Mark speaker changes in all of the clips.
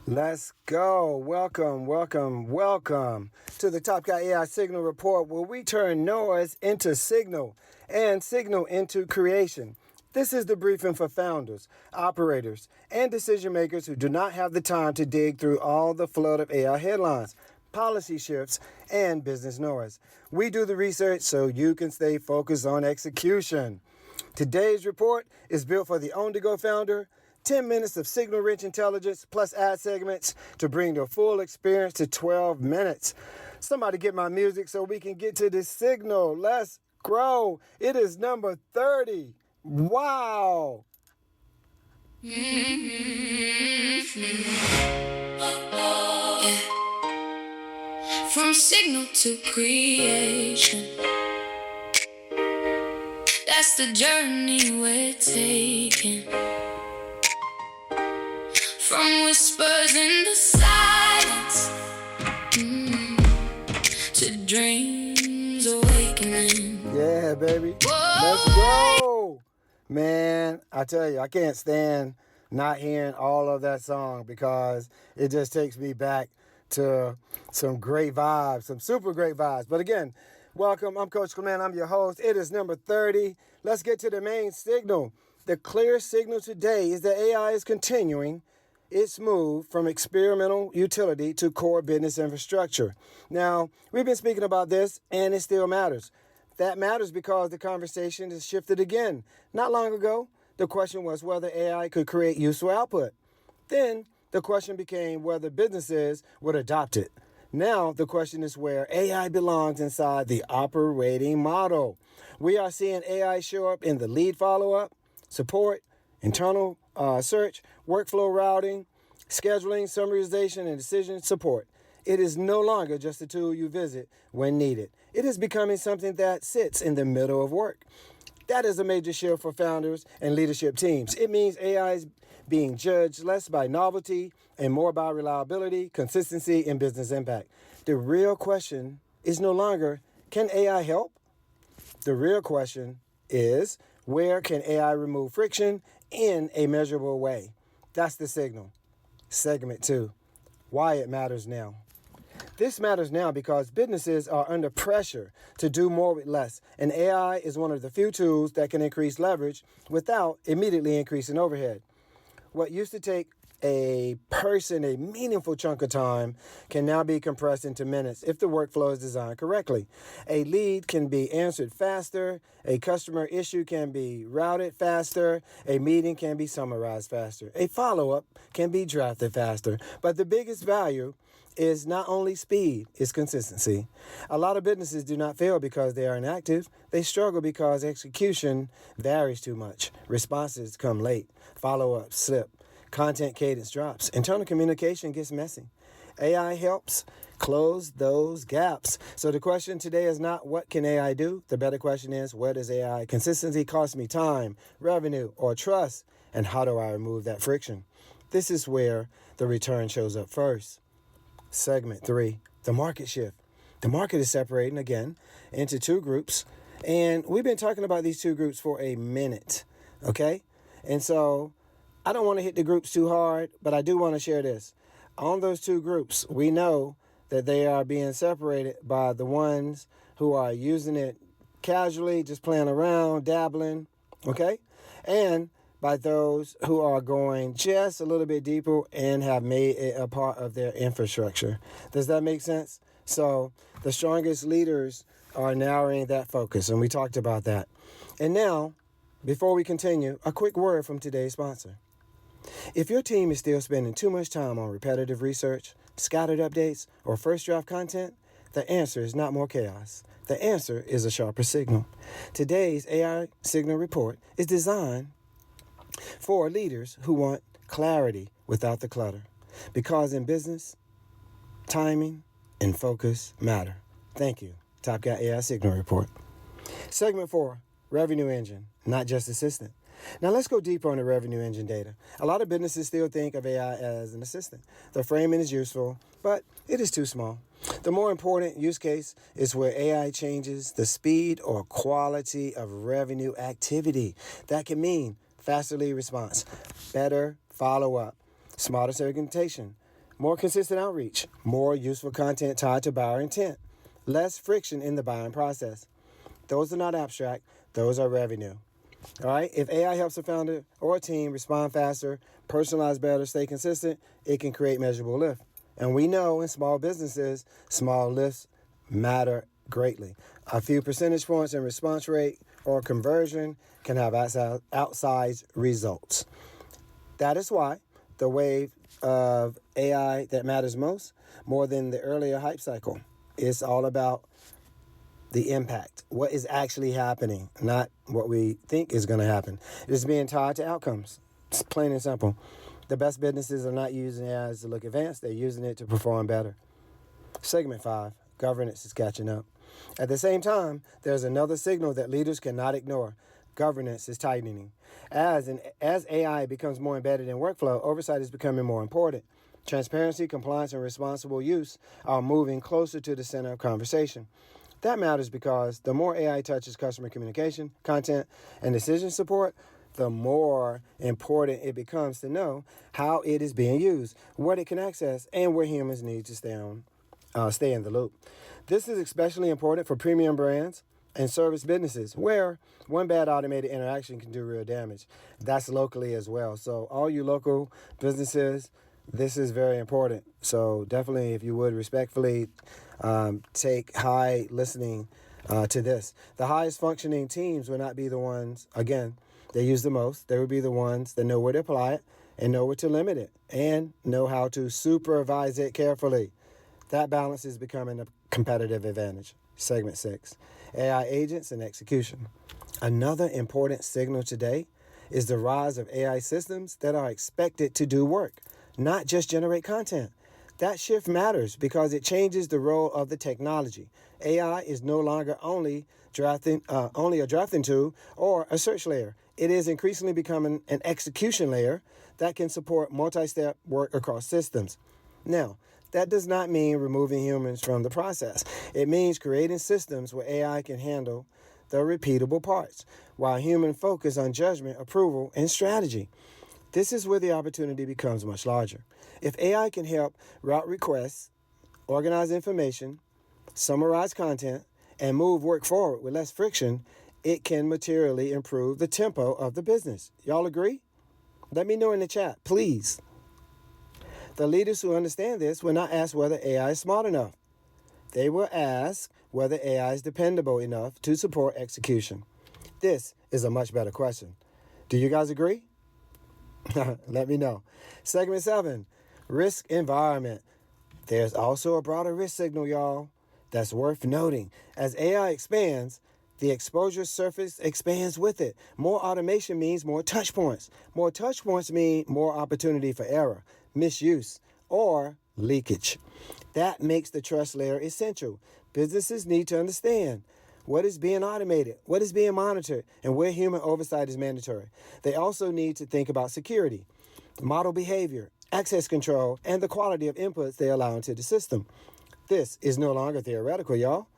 Speaker 1: Let's go. Welcome to the TopCat AI Signal Report, where we turn noise into signal and signal into creation. This is the briefing for founders, operators, and decision makers who do not have the time to dig through all the flood of AI headlines, policy shifts, and business noise. We do the research so you can stay focused on execution. Today's report is built for the on-the-go founder. 10 minutes of signal-rich intelligence plus ad segments to bring the full experience to 12 minutes. Somebody get my music so we can get to this signal. Let's grow. It is number 30. Wow.
Speaker 2: From signal to creation, that's the journey we're taking. From whispers in the silence to dreams awakening.
Speaker 1: Yeah, baby.
Speaker 2: Whoa.
Speaker 1: Let's go. Man, I tell you, I can't stand not hearing all of that song because it just takes me back to some great vibes, some super great vibes. But again, welcome. I'm Coach Clement. I'm your host. It is number 30. Let's get to the main signal. The clear signal today is that AI is continuing its move from experimental utility to core business infrastructure. Now, we've been speaking about this, and it still matters. That matters because the conversation has shifted again. Not long ago, the question was whether AI could create useful output. Then, the question became whether businesses would adopt it. Now, the question is where AI belongs inside the operating model. We are seeing AI show up in the lead follow-up, support, internal search, workflow routing, scheduling, summarization, and decision support. It is no longer just a tool you visit when needed. It is becoming something that sits in the middle of work. That is a major shift for founders and leadership teams. It means AI is being judged less by novelty and more by reliability, consistency, and business impact. The real question is no longer, can AI help? The real question is, where can AI remove friction in a measurable way? That's the signal. Segment 2, why it matters now. This matters now because businesses are under pressure to do more with less, and AI is one of the few tools that can increase leverage without immediately increasing overhead. What used to take a person a meaningful chunk of time can now be compressed into minutes if the workflow is designed correctly. A lead can be answered faster, a customer issue can be routed faster, a meeting can be summarized faster, a follow-up can be drafted faster. But the biggest value is not only speed, it's consistency. A lot of businesses do not fail because they are inactive. They struggle because execution varies too much. Responses come late, follow-ups slip, content cadence drops, internal communication gets messy. AI helps close those gaps. So the question today is not what can AI do? The better question is, where does AI consistency cost me time, revenue, or trust? And how do I remove that friction? This is where the return shows up first. Segment 3, the market shift. The market is separating again into two groups. And we've been talking about these two groups for a minute, okay? And so I don't want to hit the groups too hard, but I do want to share this. On those two groups, we know that they are being separated by the ones who are using it casually, just playing around, dabbling, okay? And by those who are going just a little bit deeper and have made it a part of their infrastructure. Does that make sense? So the strongest leaders are narrowing that focus, and we talked about that. And now, before we continue, a quick word from today's sponsor. If your team is still spending too much time on repetitive research, scattered updates, or first draft content, the answer is not more chaos. The answer is a sharper signal. Today's AI Signal Report is designed for leaders who want clarity without the clutter. Because in business, timing and focus matter. Thank you. TopCat AI Signal Report. Segment 4, Revenue Engine, not just assistant. Now let's go deeper on the revenue engine data. A lot of businesses still think of AI as an assistant. The framing is useful, but it is too small. The more important use case is where AI changes the speed or quality of revenue activity. That can mean faster lead response, better follow-up, smarter segmentation, more consistent outreach, more useful content tied to buyer intent, less friction in the buying process. Those are not abstract, those are revenue. All right, if AI helps a founder or a team respond faster, personalize better, stay consistent, it can create measurable lift. And we know in small businesses, small lifts matter greatly. A few percentage points in response rate or conversion can have outsized results. That is why the wave of AI that matters most, more than the earlier hype cycle, is all about the impact, what is actually happening, not what we think is going to happen. It is being tied to outcomes. It's plain and simple. The best businesses are not using AI to look advanced, they're using it to perform better. Segment 5, governance is catching up. At the same time, there's another signal that leaders cannot ignore. Governance is tightening. As AI becomes more embedded in workflow, oversight is becoming more important. Transparency, compliance, and responsible use are moving closer to the center of conversation. That matters because the more AI touches customer communication, content, and decision support, the more important it becomes to know how it is being used, what it can access, and where humans need to stay in the loop. This is especially important for premium brands and service businesses, where one bad automated interaction can do real damage. That's locally as well. So all you local businesses, this is very important. So definitely, if you would respectfully take high listening to this. The highest functioning teams will not be the ones, again, they use the most. They will be the ones that know where to apply it and know where to limit it and know how to supervise it carefully. That balance is becoming a competitive advantage. Segment 6, AI agents and execution. Another important signal today is the rise of AI systems that are expected to do work, not just generate content. That shift matters because it changes the role of the technology. AI is no longer only a drafting tool or a search layer. It is increasingly becoming an execution layer that can support multi-step work across systems. Now, that does not mean removing humans from the process. It means creating systems where AI can handle the repeatable parts, while human focus on judgment, approval, and strategy. This is where the opportunity becomes much larger. If AI can help route requests, organize information, summarize content, and move work forward with less friction, it can materially improve the tempo of the business. Y'all agree? Let me know in the chat, please. The leaders who understand this will not ask whether AI is smart enough. They will ask whether AI is dependable enough to support execution. This is a much better question. Do you guys agree? Let me know. Segment 7, risk environment. There's also a broader risk signal, y'all, that's worth noting. As AI expands, the exposure surface expands with it. More automation means more touch points. More touch points mean more opportunity for error, misuse, or leakage. That makes the trust layer essential. Businesses need to understand what is being automated, what is being monitored, and where human oversight is mandatory. They also need to think about security, model behavior, access control, and the quality of inputs they allow into the system. This is no longer theoretical, y'all.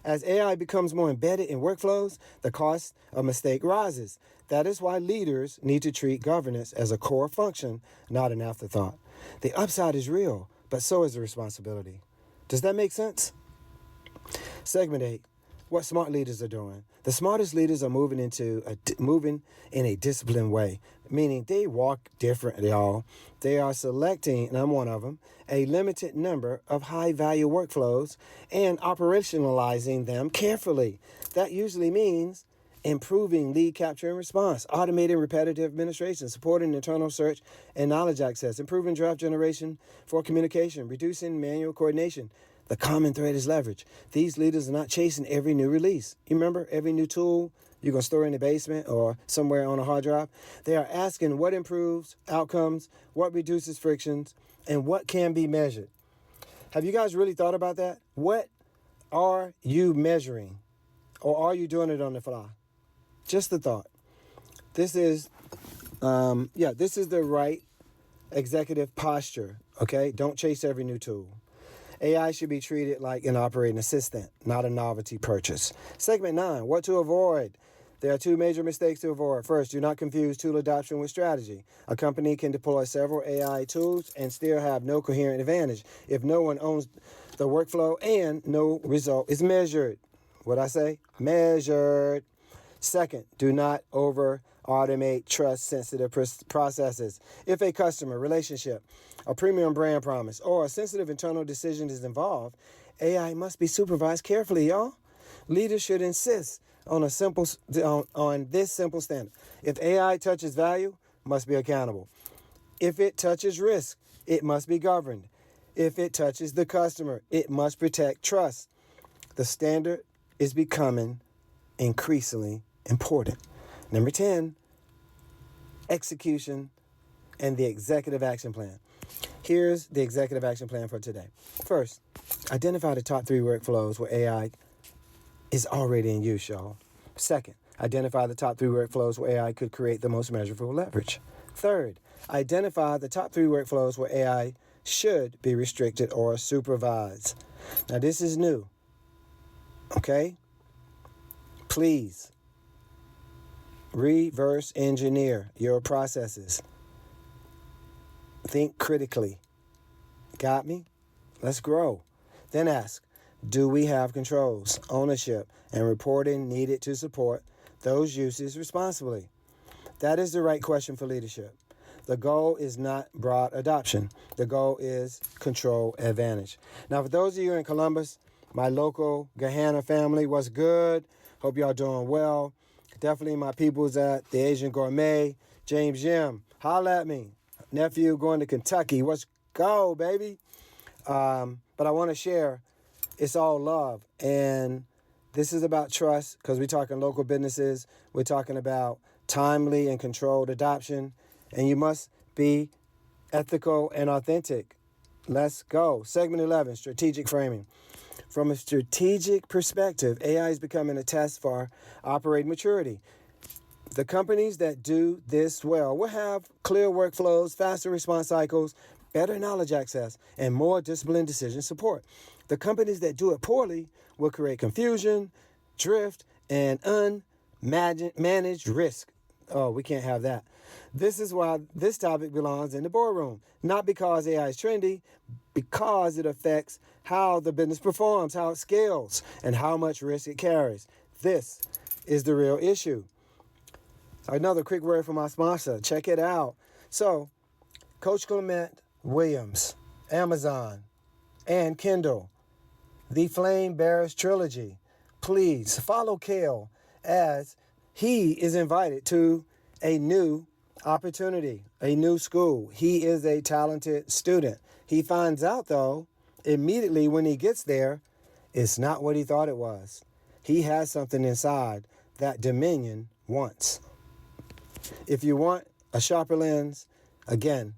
Speaker 1: As AI becomes more embedded in workflows, the cost of mistake rises. That is why leaders need to treat governance as a core function, not an afterthought. The upside is real, but so is the responsibility. Does that make sense? Segment 8, what smart leaders are doing. The smartest leaders are moving in a disciplined way, meaning they walk different, y'all. They are selecting, and I'm one of them, a limited number of high-value workflows and operationalizing them carefully. That usually means improving lead capture and response, automating repetitive administration, supporting internal search and knowledge access, improving draft generation for communication, reducing manual coordination. The common thread is leverage. These leaders are not chasing every new release. You remember every new tool you're going to store in the basement or somewhere on a hard drive? They are asking what improves outcomes, what reduces frictions, and what can be measured. Have you guys really thought about that? What are you measuring? Or are you doing it on the fly? Just the thought. This is the right executive posture, okay? Don't chase every new tool. AI should be treated like an operating assistant, not a novelty purchase. Segment 9, what to avoid. There are two major mistakes to avoid. First, do not confuse tool adoption with strategy. A company can deploy several AI tools and still have no coherent advantage if no one owns the workflow and no result is measured. What I say? Measured. Second, do not over automate trust sensitive processes. If a customer relationship, a premium brand promise, or a sensitive internal decision is involved, AI must be supervised carefully, y'all. Leaders should insist on this simple standard. If AI touches value, must be accountable. If it touches risk, it must be governed. If it touches the customer, it must protect trust. The standard is becoming increasingly important. Number 10, execution and the executive action plan. Here's the executive action plan for today. First, identify the top 3 workflows where AI is already in use, y'all. Second, identify the top 3 workflows where AI could create the most measurable leverage. Third, identify the top 3 workflows where AI should be restricted or supervised. Now, this is new, okay? Please reverse engineer your processes. Think critically. Got me? Let's grow. Then ask, do we have controls, ownership, and reporting needed to support those uses responsibly? That is the right question for leadership. The goal is not broad adoption. The goal is control advantage. Now, for those of you in Columbus, my local Gahanna family, what's good? Hope y'all doing well. Definitely my peoples at the Asian Gourmet. James Jim, holla at me. Nephew going to Kentucky. Let's go, baby. But I want to share, it's all love. And this is about trust because we're talking local businesses. We're talking about timely and controlled adoption. And you must be ethical and authentic. Let's go. Segment 11, strategic framing. From a strategic perspective, AI is becoming a test for operating maturity. The companies that do this well will have clear workflows, faster response cycles, better knowledge access, and more disciplined decision support. The companies that do it poorly will create confusion, drift, and unmanaged risk. Oh, we can't have that. This is why this topic belongs in the boardroom. Not because AI is trendy, because it affects how the business performs, how it scales, and how much risk it carries. This is the real issue. Another quick word from my sponsor. Check it out. So, Coach Clement Williams, Amazon, and Kindle, the Flame Bearers Trilogy. Please follow Kale as he is invited to a new opportunity, a new school. He is a talented student. He finds out, though, immediately when he gets there, it's not what he thought it was. He has something inside that Dominion wants. If you want a sharper lens, again,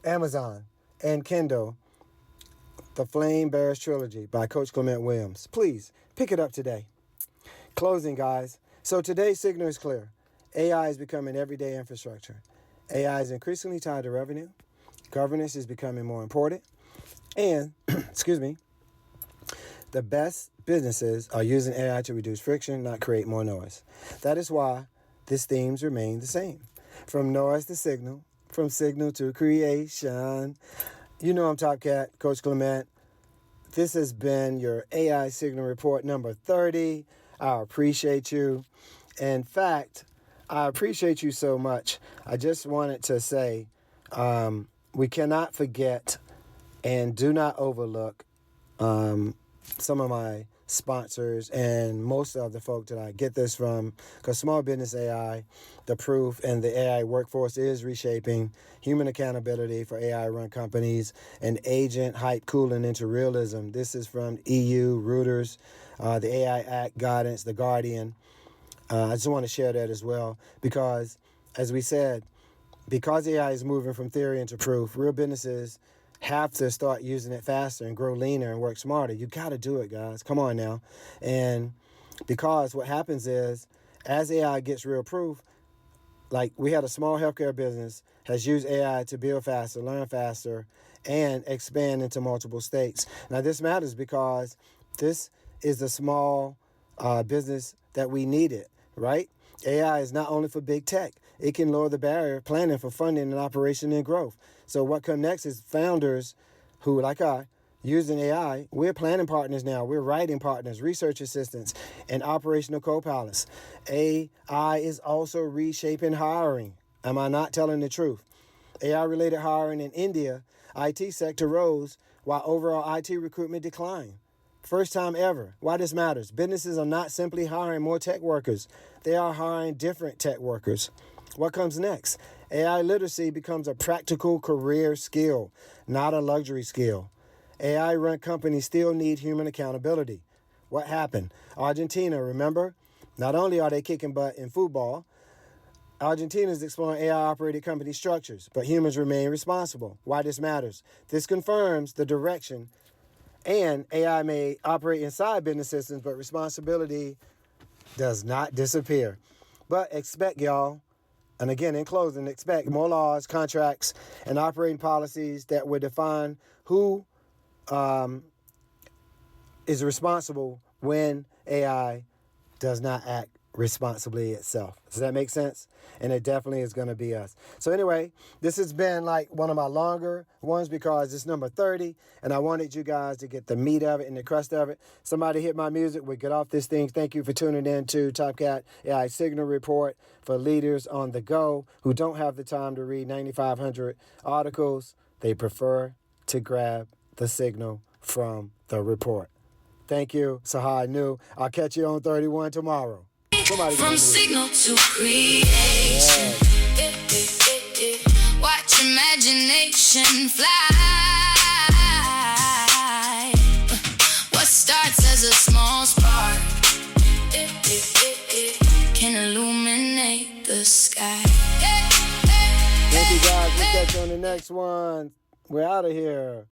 Speaker 1: Amazon and Kindle, The Flame Bearers Trilogy by Coach Clement Williams. Please pick it up today. Closing, guys. So today's signal is clear. AI is becoming everyday infrastructure. AI is increasingly tied to revenue. Governance is becoming more important. And, the best businesses are using AI to reduce friction, not create more noise. That is why these themes remain the same. From noise to signal, from signal to creation. You know I'm TopCat, Coach Clement. This has been your AI Signal Report number 30. I appreciate you. In fact, I appreciate you so much. I just wanted to say we cannot forget and do not overlook some of my sponsors and most of the folk that I get this from, because Small Business AI, The Proof, and the AI workforce is reshaping human accountability for AI-run companies and agent hype cooling into realism. This is from EU, Reuters, the AI Act guidance, The Guardian. I just want to share that as well because, as we said, because AI is moving from theory into proof, real businesses have to start using it faster and grow leaner and work smarter. You got to do it, guys. Come on now. And because what happens is, as AI gets real proof, like we had a small healthcare business has used AI to build faster, learn faster, and expand into multiple states. Now, this matters because this is a small business that we needed, right? AI is not only for big tech. It can lower the barrier of planning for funding and operation and growth. So what comes next is founders who, like I, using AI, we're planning partners now. We're writing partners, research assistants, and operational co-pilots. AI is also reshaping hiring. Am I not telling the truth? AI-related hiring in India, IT sector rose while overall IT recruitment declined. First time ever. Why this matters? Businesses are not simply hiring more tech workers. They are hiring different tech workers. What comes next? AI literacy becomes a practical career skill, not a luxury skill. AI-run companies still need human accountability. What happened? Argentina, remember? Not only are they kicking butt in football, Argentina is exploring AI-operated company structures, but humans remain responsible. Why this matters? This confirms the direction, and AI may operate inside business systems, but responsibility does not disappear. But expect, y'all, and again, in closing, expect more laws, contracts, and operating policies that will define who is responsible when AI does not act responsibly itself. Does that make sense? And it definitely is going to be us. So anyway, this has been like one of my longer ones because it's number 30, and I wanted you guys to get the meat of it and the crust of it. Somebody hit my music. We get off this thing. Thank you for tuning in to TopCat AI Signal Report for leaders on the go who don't have the time to read 9,500 articles. They prefer to grab the signal from the report. Thank you. Sahai Nu. I'll catch you on 31 tomorrow.
Speaker 2: From signal to creation, watch imagination fly. What starts as a small spark can illuminate the sky.
Speaker 1: Thank you guys. We'll catch you on the next one. We're out of here.